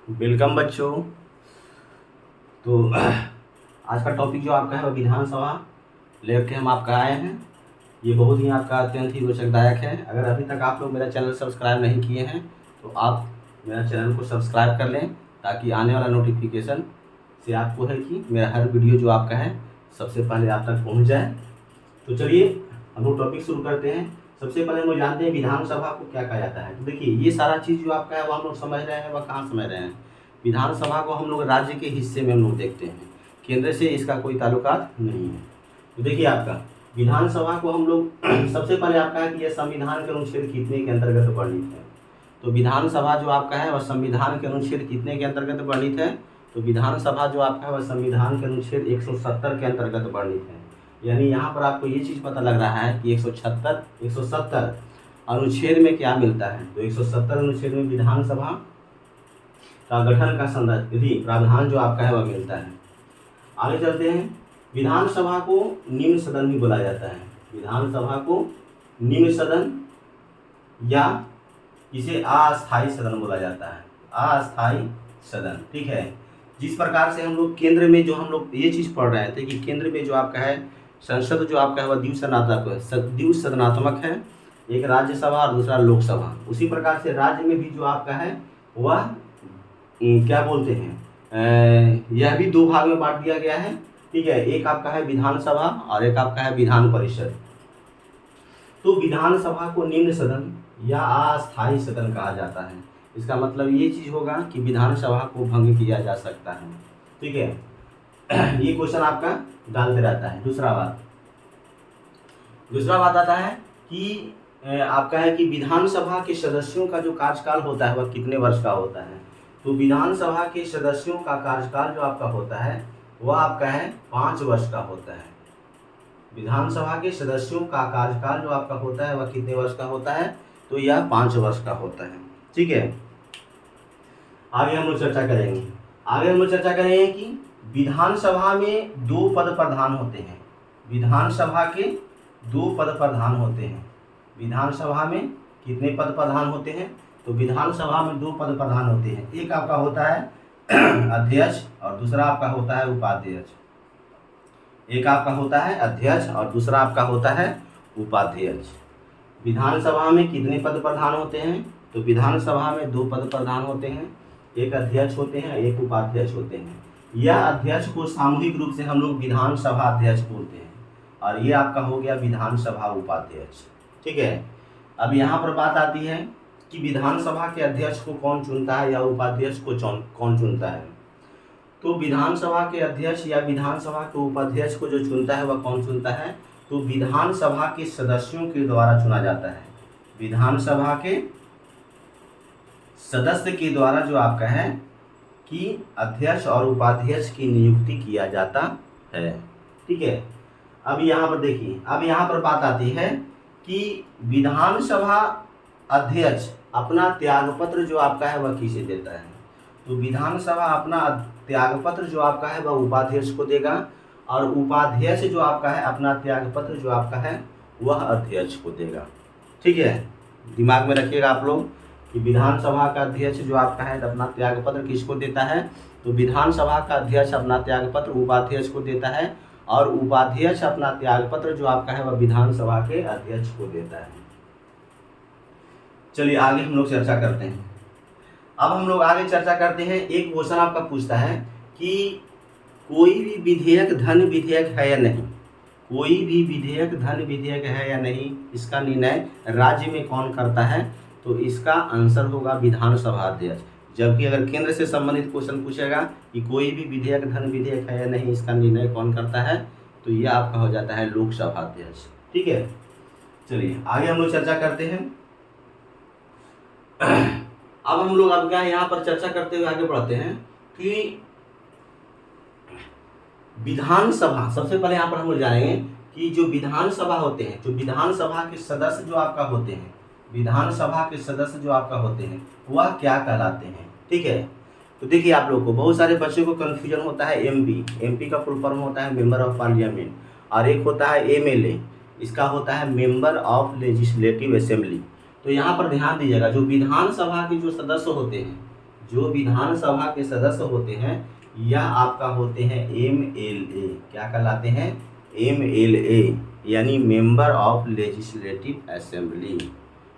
Welcome बच्चों। तो आज का टॉपिक जो आपका है वो विधानसभा लेकर हम आपका आए हैं। ये बहुत ही आपका अत्यंत ही रोचकदायक है। अगर अभी तक आप लोग मेरा चैनल सब्सक्राइब नहीं किए हैं तो आप मेरा चैनल को सब्सक्राइब कर लें, ताकि आने वाला नोटिफिकेशन से आपको है कि मेरा हर वीडियो जो आपका है सबसे पहले आप तक पहुँच जाए। तो चलिए हम लोग टॉपिक शुरू करते हैं। सबसे पहले हम लोग जानते हैं विधानसभा को क्या कहा जाता है। तो देखिए, ये सारा चीज़ जो आपका है वो हम लोग समझ रहे हैं, वह कहाँ समझ रहे हैं। विधानसभा को हम लोग राज्य के हिस्से में हम लोग देखते हैं, केंद्र से इसका कोई ताल्लुकात नहीं है। तो देखिए आपका विधानसभा को हम लोग सबसे पहले आपका है कि यह संविधान के अनुच्छेद कितने के अंतर्गत वर्णित है। तो विधानसभा जो आपका है वह संविधान के अनुच्छेद कितने के अंतर्गत वर्णित है। तो विधानसभा जो आपका है वह संविधान के अनुच्छेद 170 के अंतर्गत वर्णित है। यानी यहाँ पर आपको ये चीज़ पता लग रहा है कि 170 अनुच्छेद में क्या मिलता है। तो 170 अनुच्छेद में विधानसभा का गठन का संदर्भ प्रावधान जो आपका है वह मिलता है। आगे चलते हैं। विधानसभा को निम्न सदन भी बोला जाता है। विधानसभा को निम्न सदन या इसे अस्थायी सदन बोला जाता है। अस्थायी सदन, ठीक है। जिस प्रकार से हम लोग केंद्र में जो हम लोग ये चीज़ पढ़ रहे थे कि केंद्र में जो आपका है संसद जो आपका है वह द्विसदनात्मक है। एक राज्यसभा और दूसरा लोकसभा। उसी प्रकार से राज्य में भी जो आपका है वह क्या बोलते हैं, यह भी दो भाग में बांट दिया गया है, ठीक है। एक आपका है विधानसभा और एक आपका है विधान परिषद। तो विधानसभा को निम्न सदन या अस्थायी सदन कहा जाता है। इसका मतलब ये चीज़ होगा कि विधानसभा को भंग किया जा सकता है, ठीक है। ये क्वेश्चन आपका डालते रहता है। दूसरा बात आता है कि आपका है कि विधानसभा के सदस्यों का जो कार्यकाल होता है वह कितने वर्ष का होता है। तो विधानसभा के सदस्यों का कार्यकाल जो आपका होता है वह आपका है 5 वर्ष का होता है। विधानसभा के सदस्यों का कार्यकाल जो आपका होता है वह कितने वर्ष का होता है। तो यह 5 वर्ष का होता है, ठीक है। आगे हम लोग चर्चा करेंगे कि विधानसभा में 2 पद प्रधान होते हैं। विधानसभा के 2 पद प्रधान होते हैं। विधानसभा में कितने पद प्रधान होते हैं। तो विधानसभा में 2 पद प्रधान होते हैं। एक आपका होता है अध्यक्ष और दूसरा आपका होता है उपाध्यक्ष। एक आपका होता है अध्यक्ष और दूसरा आपका होता है उपाध्यक्ष। विधानसभा में कितने पद प्रधान होते हैं। तो विधानसभा में 2 पद प्रधान होते हैं। एक अध्यक्ष होते हैं, एक उपाध्यक्ष होते हैं। यह अध्यक्ष को सामूहिक रूप से हम लोग विधानसभा अध्यक्ष बोलते हैं और ये आपका हो गया विधानसभा उपाध्यक्ष, ठीक है। अब यहाँ पर बात आती है कि विधानसभा के अध्यक्ष को कौन चुनता है या उपाध्यक्ष को कौन चुनता है। तो विधानसभा के अध्यक्ष या विधानसभा के उपाध्यक्ष को जो चुनता है वह कौन चुनता है। तो विधानसभा के सदस्यों के द्वारा चुना जाता है। विधानसभा के सदस्य के द्वारा जो आपका है कि अध्यक्ष और उपाध्यक्ष की नियुक्ति किया जाता है, ठीक है। अब यहाँ पर देखिए, अब यहाँ पर बात आती है कि विधानसभा अध्यक्ष अपना त्यागपत्र जो आपका है वह किसे देता है। तो विधानसभा अपना त्यागपत्र जो आपका है वह उपाध्यक्ष को देगा और उपाध्यक्ष जो आपका है अपना त्यागपत्र जो आपका है वह अध्यक्ष को देगा, ठीक है। दिमाग में रखिएगा आप लोग कि विधानसभा का अध्यक्ष जो आपका है अपना त्यागपत्र किसको देता है। तो विधानसभा का अध्यक्ष अपना त्यागपत्र उपाध्यक्ष को देता है और उपाध्यक्ष अपना त्यागपत्र जो आपका है वह विधानसभा के अध्यक्ष को देता है। चलिए आगे हम लोग चर्चा करते हैं। अब हम लोग आगे चर्चा करते हैं। एक क्वेश्चन आपका पूछता है कि कोई भी विधेयक धन विधेयक है या नहीं। कोई भी विधेयक धन विधेयक है या नहीं, इसका निर्णय राज्य में कौन करता है। तो इसका आंसर होगा विधानसभा अध्यक्ष। जबकि अगर केंद्र से संबंधित क्वेश्चन पूछेगा कि कोई भी विधेयक धन विधेयक है या नहीं, इसका निर्णय कौन करता है, तो यह आपका हो जाता है लोकसभा अध्यक्ष, ठीक है। चलिए आगे हम लोग चर्चा करते हैं। अब हम लोग अब क्या यहाँ पर चर्चा करते हुए आगे बढ़ते हैं कि विधानसभा, सबसे पहले यहाँ पर हम लोग जानेंगे कि जो विधानसभा होते हैं, जो विधानसभा के सदस्य जो आपका होते हैं, विधानसभा के सदस्य जो आपका होते हैं वह क्या कहलाते हैं, ठीक है। तो देखिए आप लोग को बहुत सारे बच्चों को कन्फ्यूजन होता है। एमपी का फुल फॉर्म होता है मेंबर ऑफ पार्लियामेंट और एक होता है एमएलए, इसका होता है मेंबर ऑफ लेजिस्लेटिव असेंबली। तो यहाँ पर ध्यान दीजिएगा, जो विधानसभा के जो सदस्य होते हैं, जो विधानसभा के सदस्य होते हैं यह आपका होते हैं MLA। क्या कहलाते हैं? MLA यानी मेंबर ऑफ लेजिस्लेटिव असेंबली।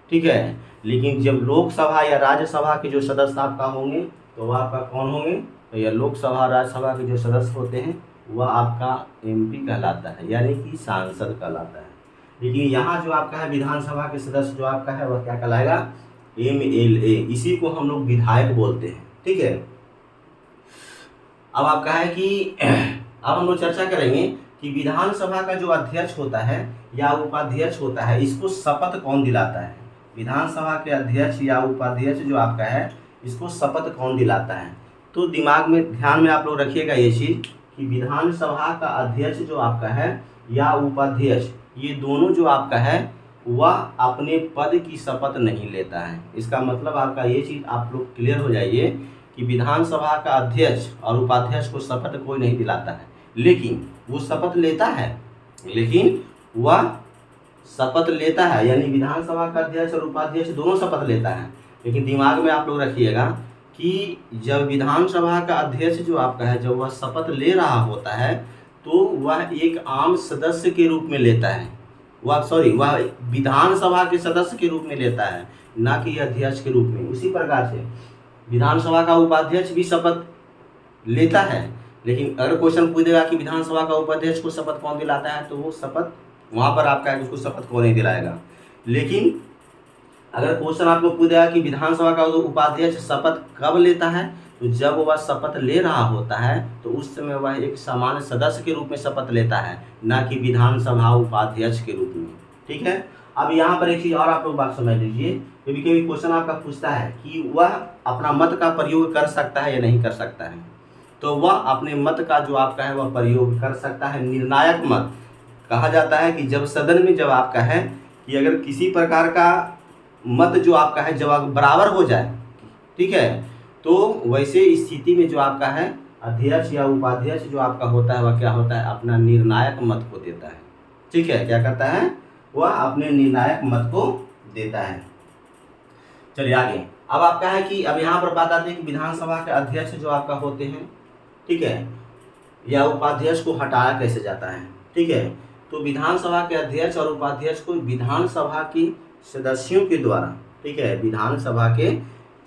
ठीक है। लेकिन जब लोकसभा या राज्यसभा के जो सदस्य आपका होंगे तो वह आपका कौन होंगे? तो यह लोकसभा राज्यसभा के जो सदस्य होते हैं वह आपका MP कहलाता है, यानी कि सांसद कहलाता है। लेकिन यहाँ जो आपका है विधानसभा के सदस्य जो आपका है वह क्या कहलाएगा? MLA। इसी को हम लोग विधायक बोलते हैं। ठीक है। अब आपका है कि अब हम लोग चर्चा करेंगे कि विधानसभा का जो अध्यक्ष होता है या उपाध्यक्ष होता है इसको शपथ कौन दिलाता है? विधानसभा के अध्यक्ष या उपाध्यक्ष जो आपका है इसको शपथ कौन दिलाता है? तो दिमाग में ध्यान में आप लोग रखिएगा ये चीज़ कि विधानसभा का अध्यक्ष जो आपका है या उपाध्यक्ष ये दोनों जो आपका है वह अपने पद की शपथ नहीं लेता है। इसका मतलब आपका ये चीज़ आप लोग क्लियर हो जाइए कि विधानसभा का अध्यक्ष और उपाध्यक्ष को शपथ कोई नहीं दिलाता है, लेकिन वो शपथ लेता है। वह शपथ लेता है, यानी विधानसभा का अध्यक्ष और उपाध्यक्ष दोनों शपथ लेता है। लेकिन दिमाग में आप लोग रखिएगा कि जब विधानसभा का अध्यक्ष जो आपका है जब वह शपथ ले रहा होता है तो वह एक आम सदस्य के रूप में लेता है। वह विधानसभा के सदस्य के रूप में लेता है, ना कि अध्यक्ष के रूप में। उसी प्रकार से विधानसभा का उपाध्यक्ष भी शपथ लेता है, लेकिन अगर क्वेश्चन पूछ देगा कि विधानसभा का उपाध्यक्ष को शपथ कौन दिलाता है तो वो शपथ वहाँ पर आपका है उसको शपथ कौन नहीं दिलाएगा। लेकिन अगर क्वेश्चन आपको पूछ देगा कि विधानसभा का उपाध्यक्ष शपथ कब लेता है, तो जब वह शपथ ले रहा होता है तो उस समय वह एक सामान्य सदस्य के रूप में शपथ लेता है, ना कि विधानसभा उपाध्यक्ष के रूप में। ठीक है। अब यहाँ पर एक चीज़ और आप लोग बात समझ लीजिए। कभी कभी क्वेश्चन आपका पूछता है कि वह अपना मत का प्रयोग कर सकता है या नहीं कर सकता है, तो वह अपने मत का जो आपका है वह प्रयोग कर सकता है। निर्णायक मत कहा जाता है कि जब सदन में जब आपका है कि अगर किसी प्रकार का मत जो आपका है जब बराबर हो जाए, ठीक है, तो वैसे स्थिति में जो आपका है अध्यक्ष या उपाध्यक्ष जो आपका होता है वह क्या होता है? अपना निर्णायक मत को देता है। ठीक है। क्या करता है? वह अपने निर्णायक मत को देता है। चलिए आगे। अब आपका है कि अब यहाँ पर बात आती है कि विधानसभा के अध्यक्ष जो आपका होते हैं, ठीक है, या उपाध्यक्ष को हटाया कैसे जाता है। ठीक है। तो विधानसभा के अध्यक्ष और उपाध्यक्ष को विधानसभा की सदस्यों के द्वारा, ठीक है, विधानसभा के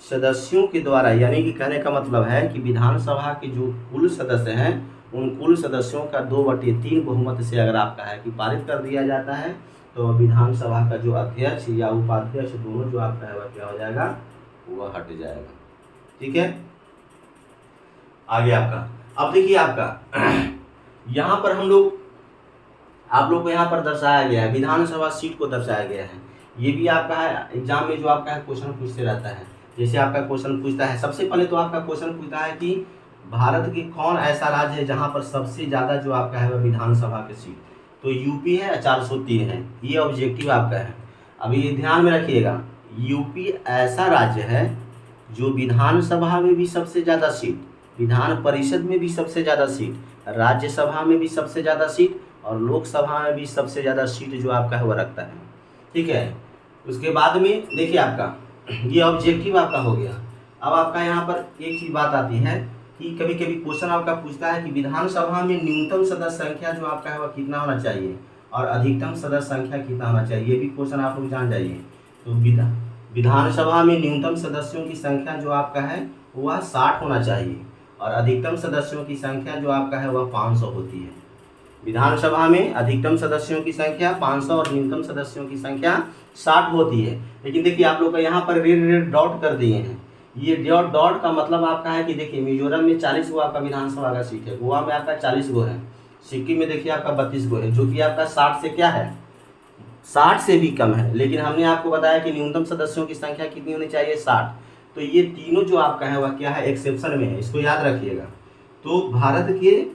सदस्यों के द्वारा, यानी कि कहने का मतलब है कि विधानसभा के जो कुल सदस्य हैं उन कुल सदस्यों का 2/3 बहुमत से अगर आपका है कि पारित कर दिया जाता है तो विधानसभा का जो अध्यक्ष या उपाध्यक्ष दोनों जो आपका है वह क्या हो जाएगा? वह हट जाएगा। ठीक है। आगे आपका अब देखिए आपका यहाँ पर हम लोग आप लोग को यहाँ पर दर्शाया गया है, विधानसभा सीट को दर्शाया गया है। ये भी आपका है एग्जाम में जो आपका है क्वेश्चन पूछते रहता है। जैसे आपका क्वेश्चन पूछता है, सबसे पहले तो आपका क्वेश्चन पूछता है कि भारत के कौन ऐसा राज्य है जहाँ पर सबसे ज़्यादा जो आपका है वह विधानसभा की सीट, तो यूपी है, 403 है। ये ऑब्जेक्टिव आपका है। अभी ये ध्यान में रखिएगा, यूपी ऐसा राज्य है जो विधानसभा में भी सबसे ज़्यादा सीट, विधान परिषद में भी सबसे ज़्यादा सीट, राज्यसभा में भी सबसे ज़्यादा सीट और लोकसभा में भी सबसे ज़्यादा सीट जो आपका है वह रखता है। ठीक है। उसके बाद में देखिए आपका ये ऑब्जेक्टिव आपका हो गया। अब आपका यहाँ पर एक ही बात आती है कि कभी कभी क्वेश्चन आपका पूछता है कि विधानसभा में न्यूनतम सदस्य संख्या जो आपका है वह कितना होना चाहिए और अधिकतम सदस्य संख्या कितना होना चाहिए, ये भी क्वेश्चन आप लोग जान जाइए। तो विधानसभा में न्यूनतम सदस्यों की संख्या जो आपका है वह 60 होना चाहिए और अधिकतम सदस्यों की संख्या जो आपका है वह 500 होती है। विधानसभा में अधिकतम सदस्यों की संख्या 500 और न्यूनतम सदस्यों की संख्या 60 होती है। लेकिन देखिए आप लोग का यहाँ पर रेड डॉट कर दिए हैं। ये डॉट का मतलब आपका है कि देखिए मिजोरम में 40 गो आपका विधानसभा का सीट है, गोवा में आपका 40 गो है, सिक्किम में देखिए आपका 32 गो है, जो कि आपका 60 से क्या है, 60 से भी कम है। लेकिन हमने आपको बताया कि न्यूनतम सदस्यों की संख्या कितनी होनी चाहिए, 60। तो ये तीनों जो आपका है वह क्या है, एक्सेप्शन में है, इसको याद रखिएगा। तो भारत के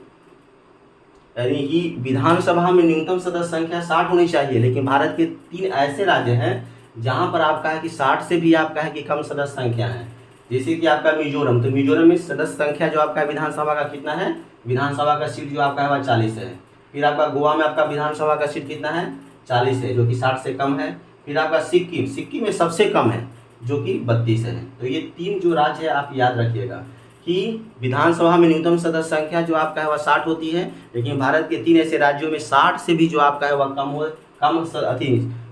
यानी कि विधानसभा में न्यूनतम सदस्य संख्या 60 होनी चाहिए, लेकिन भारत के 3 ऐसे राज्य हैं जहां पर आपका है कि 60 से भी आपका है कि कम सदस्य संख्या है। जैसे कि आपका मिजोरम, तो मिजोरम में सदस्य संख्या जो आपका विधानसभा का कितना है, विधानसभा का सीट जो आपका है वह 40 है। फिर आपका गोवा में आपका विधानसभा का सीट कितना है, 40 है, जो कि 60 से कम है। फिर आपका सिक्किम में सबसे कम है, जो कि 32 है। तो ये 3 जो राज्य है आप याद रखिएगा कि विधानसभा में न्यूनतम सदस्य संख्या जो आपका है वह 60 होती है, लेकिन भारत के 3 ऐसे राज्यों में 60 से भी जो आपका है वह कम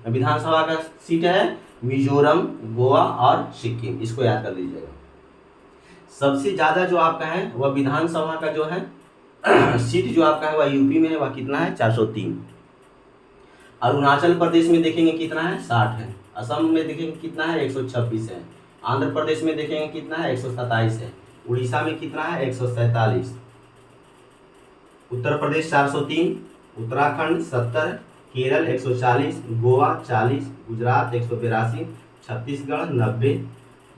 विधानसभा का सीट है, मिजोरम, गोवा और सिक्किम। इसको याद कर लीजिएगा। सबसे ज़्यादा जो आपका है वह विधानसभा का जो है सीट जो आपका है वह यूपी में है, वह कितना है 403। अरुणाचल प्रदेश में देखेंगे कितना है 60 है। असम में देखेंगे कितना है 126 है। आंध्र प्रदेश में देखेंगे कितना है 127 है। उड़ीसा में कितना है 147। उत्तर प्रदेश 403, उत्तराखंड 70, केरल 140, गोवा 40, गुजरात 182, छत्तीसगढ़ 90,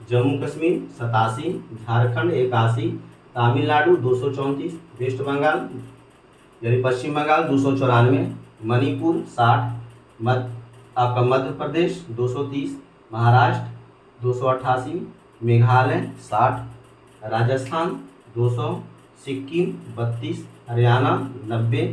जम्मू कश्मीर 87, झारखंड 81, तमिलनाडु 234, वेस्ट बंगाल यानी पश्चिम बंगाल 294, मणिपुर 60, आपका मध्य प्रदेश 230, महाराष्ट्र 288, मेघालय 60, राजस्थान 200, सिक्किम 32, हरियाणा 90,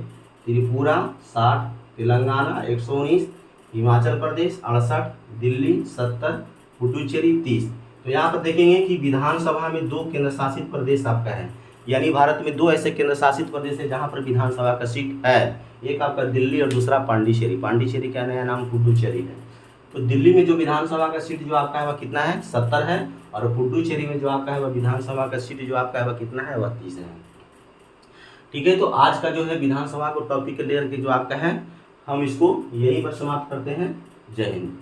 त्रिपुरा 60, तेलंगाना 119, हिमाचल प्रदेश 68, दिल्ली 70, पुडुचेरी 30। तो यहाँ पर देखेंगे कि विधानसभा में 2 केंद्र शासित प्रदेश आपका है, यानी भारत में 2 ऐसे केंद्र शासित प्रदेश है जहाँ पर विधानसभा का सीट है। एक आपका दिल्ली और दूसरा पांडिचेरी। पांडिचेरी का नया नाम पुडुचेरी है। तो दिल्ली में जो विधानसभा का सीट जो आपका है वह कितना है 70 है, और पुडुचेरी में जो आपका है वह विधानसभा का सीट जो आपका है वह कितना है 32 है। ठीक है, तो आज का जो है विधानसभा को टॉपिक लेकर के जो आपका है हम इसको यहीं पर समाप्त करते हैं। जय हिंद।